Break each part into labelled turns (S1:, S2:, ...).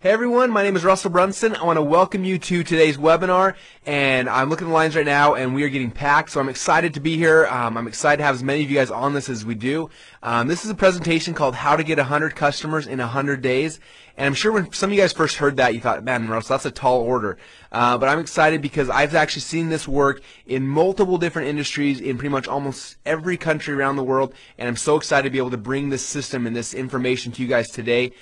S1: Hey everyone, my name is Russell Brunson. I want to welcome you to today's webinar, and I'm looking at the lines right now and we are getting packed, so I'm excited to be here. I'm excited to have as many of you guys on this as we do. This is a presentation called How to Get 100 Customers in 100 Days, and I'm sure when some of you guys first heard that you thought, man, Russell, that's a tall order. But I'm excited because I've actually seen this work in multiple different industries in pretty much almost every country around the world, and I'm so excited to be able to bring this system and this information to you guys today.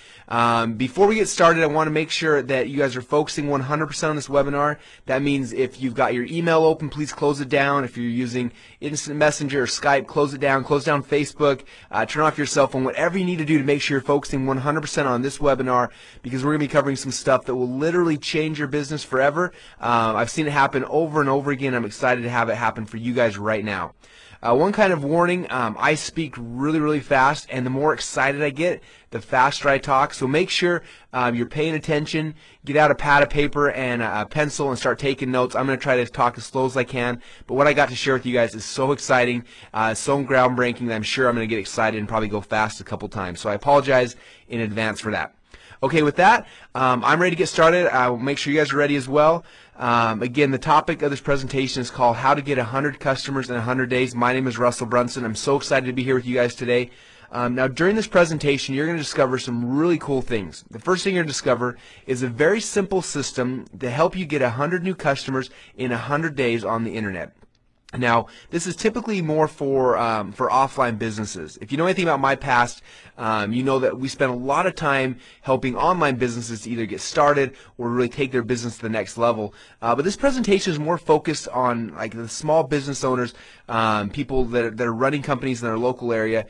S1: Before we get started, I want to make sure that you guys are focusing 100% on this webinar. That means if you've got your email open, please close it down. If you're using Instant Messenger or Skype, close it down. Close down Facebook. Turn off your cell phone. Whatever you need to do to make sure you're focusing 100% on this webinar, because we're going to be covering some stuff that will literally change your business forever. I've seen it happen over and over again. I'm excited to have it happen for you guys right now. One kind of warning, I speak really fast, and the more excited I get, the faster I talk. So make sure you're paying attention. Get out a pad of paper and a pencil and start taking notes. I'm going to try to talk as slow as I can, but what I got to share with you guys is so exciting, so groundbreaking that I'm sure I'm going to get excited and probably go fast a couple times. So I apologize in advance for that. Okay, with that, I'm ready to get started. I will make sure you guys are ready as well. Again, the topic of this presentation is called How to Get 100 Customers in 100 Days. My name is Russell Brunson. I'm so excited to be here with you guys today. Now, during this presentation, you're going to discover some really cool things. The first thing you're going to discover is a very simple system to help you get 100 new customers in 100 days on the internet. Now, this is typically more for offline businesses. If you know anything about my past, you know that we spend a lot of time helping online businesses to either get started or really take their business to the next level. But this presentation is more focused on like the small business owners, people that are running companies in their local area,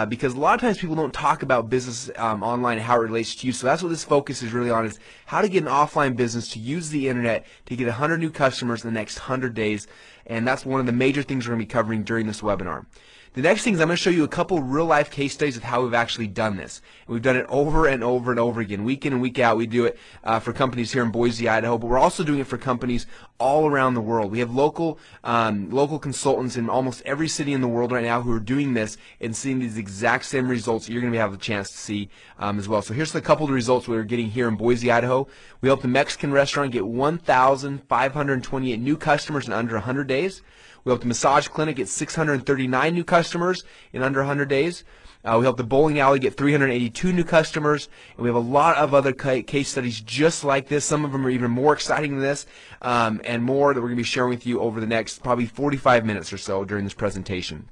S1: because a lot of times people don't talk about business online and how it relates to you. So that's what this focus is really on, is how to get an offline business to use the internet to get 100 new customers in the next 100 days. And that's one of the major things we're going to be covering during this webinar. The next thing is I'm going to show you a couple real-life case studies of how we've actually done this. And we've done it over and over and over again, week in and week out. We do it for companies here in Boise, Idaho, but we're also doing it for companies all around the world. We have local consultants in almost every city in the world right now who are doing this and seeing these exact same results that you're going to have a chance to see as well. So here's a couple of the results we're getting here in Boise, Idaho. We helped a Mexican restaurant get 1,528 new customers in under 100 days. We helped a massage clinic get 639 new customers in under 100 days. We helped the bowling alley get 382 new customers, and we have a lot of other case studies just like this. Some of them are even more exciting than this, and more that we're going to be sharing with you over the next probably 45 minutes or so during this presentation.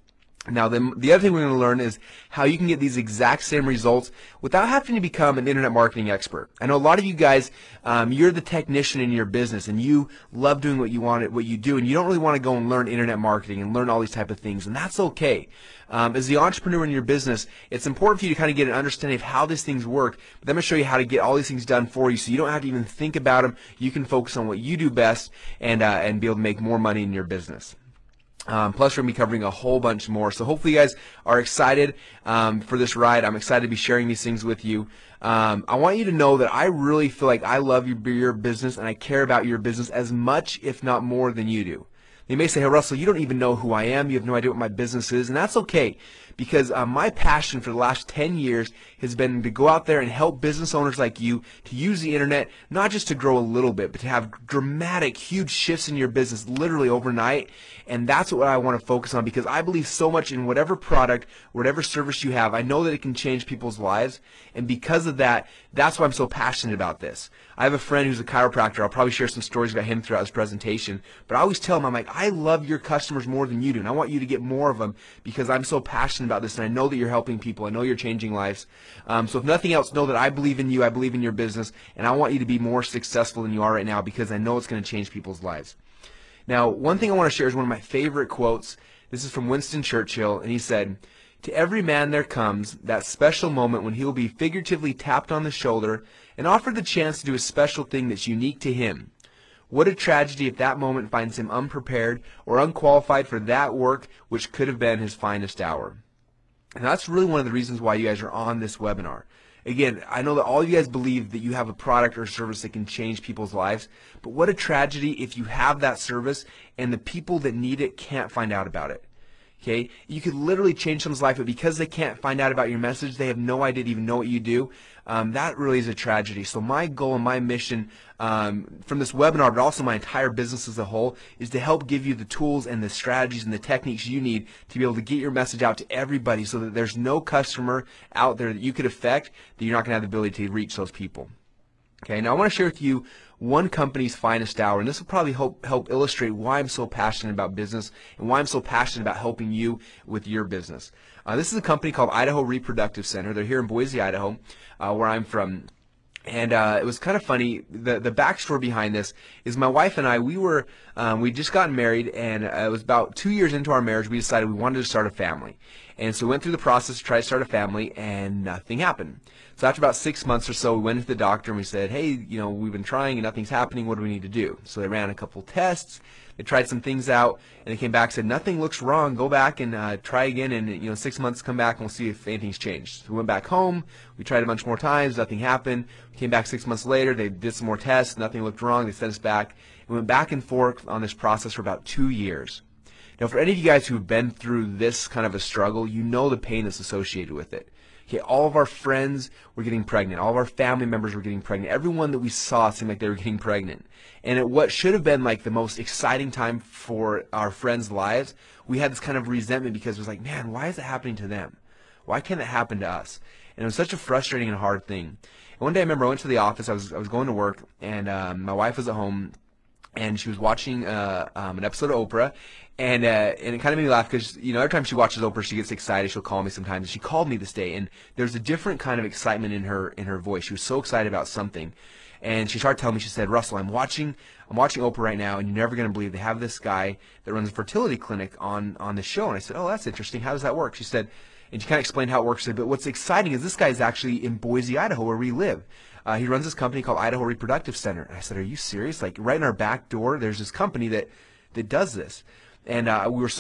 S1: Now, the other thing we're going to learn is how you can get these exact same results without having to become an internet marketing expert. I know a lot of you guys, you're the technician in your business, and you love doing what you do, and you don't really want to go and learn internet marketing and learn all these type of things, and that's okay. As the entrepreneur in your business, it's important for you to kind of get an understanding of how these things work. But then I'm going to show you how to get all these things done for you, so you don't have to even think about them. You can focus on what you do best and be able to make more money in your business. Plus, we're going to be covering a whole bunch more. So hopefully you guys are excited for this ride. I'm excited to be sharing these things with you. I want you to know that I really feel like I love your business, and I care about your business as much, if not more, than you do. You may say, hey, Russell, you don't even know who I am. You have no idea what my business is. And that's okay, because my passion for the last 10 years has been to go out there and help business owners like you to use the internet, not just to grow a little bit, but to have dramatic, huge shifts in your business literally overnight. And that's what I want to focus on, because I believe so much in whatever product, whatever service you have. I know that it can change people's lives. And because of that, that's why I'm so passionate about this. I have a friend who's a chiropractor. I'll probably share some stories about him throughout this presentation. But I always tell him, I'm like, I love your customers more than you do, and I want you to get more of them because I'm so passionate about this, and I know that you're helping people. I know you're changing lives. So if nothing else, know that I believe in you. I believe in your business, and I want you to be more successful than you are right now, because I know it's going to change people's lives. Now, one thing I want to share is one of my favorite quotes. This is from Winston Churchill, and he said, "To every man there comes that special moment when he will be figuratively tapped on the shoulder and offered the chance to do a special thing that's unique to him. What a tragedy if that moment finds him unprepared or unqualified for that work which could have been his finest hour." And that's really one of the reasons why you guys are on this webinar. Again, I know that all you guys believe that you have a product or service that can change people's lives, but what a tragedy if you have that service and the people that need it can't find out about it. Okay, you could literally change someone's life, but because they can't find out about your message, they have no idea to even know what you do. That really is a tragedy. So my goal and my mission from this webinar, but also my entire business as a whole, is to help give you the tools and the strategies and the techniques you need to be able to get your message out to everybody, so that there's no customer out there that you could affect that you're not going to have the ability to reach those people. Okay, now I want to share with you one company's finest hour, and this will probably help illustrate why I'm so passionate about business and why I'm so passionate about helping you with your business. This is a company called Idaho Reproductive Center. They're here in Boise, Idaho, where I'm from. And it was kind of funny. The backstory behind this is my wife and I, we'd just gotten married, and it was about 2 years into our marriage we decided we wanted to start a family. And so we went through the process to try to start a family, and nothing happened. So after about 6 months or so, we went to the doctor and we said, hey, we've been trying and nothing's happening. What do we need to do? So they ran a couple tests. They tried some things out, and they came back and said, nothing looks wrong. Go back and try again, and 6 months, come back and we'll see if anything's changed. So we went back home. We tried a bunch more times. Nothing happened. We came back 6 months later. They did some more tests. Nothing looked wrong. They sent us back. We went back and forth on this process for about 2 years. Now, for any of you guys who've been through this kind of a struggle, you know the pain that's associated with it. Okay, all of our friends were getting pregnant. All of our family members were getting pregnant. Everyone that we saw seemed like they were getting pregnant. And at what should have been like the most exciting time for our friends' lives, we had this kind of resentment because it was like, man, why is it happening to them? Why can't it happen to us? And it was such a frustrating and hard thing. And one day I remember I went to the office. I was going to work, and my wife was at home, and she was watching an episode of Oprah, and it kind of made me laugh because every time she watches Oprah, she gets excited. She'll call me sometimes. And she called me this day, and there's a different kind of excitement in her voice. She was so excited about something, and she started telling me. She said, "Russell, I'm watching Oprah right now, and you're never going to believe they have this guy that runs a fertility clinic on the show." And I said, "Oh, that's interesting. How does that work?" She said, and she kind of explained how it works. She said, "But what's exciting is this guy is actually in Boise, Idaho, where we live. He runs this company called Idaho Reproductive Center." And I said, "Are you serious? Like right in our back door, there's this company that does this." And we were so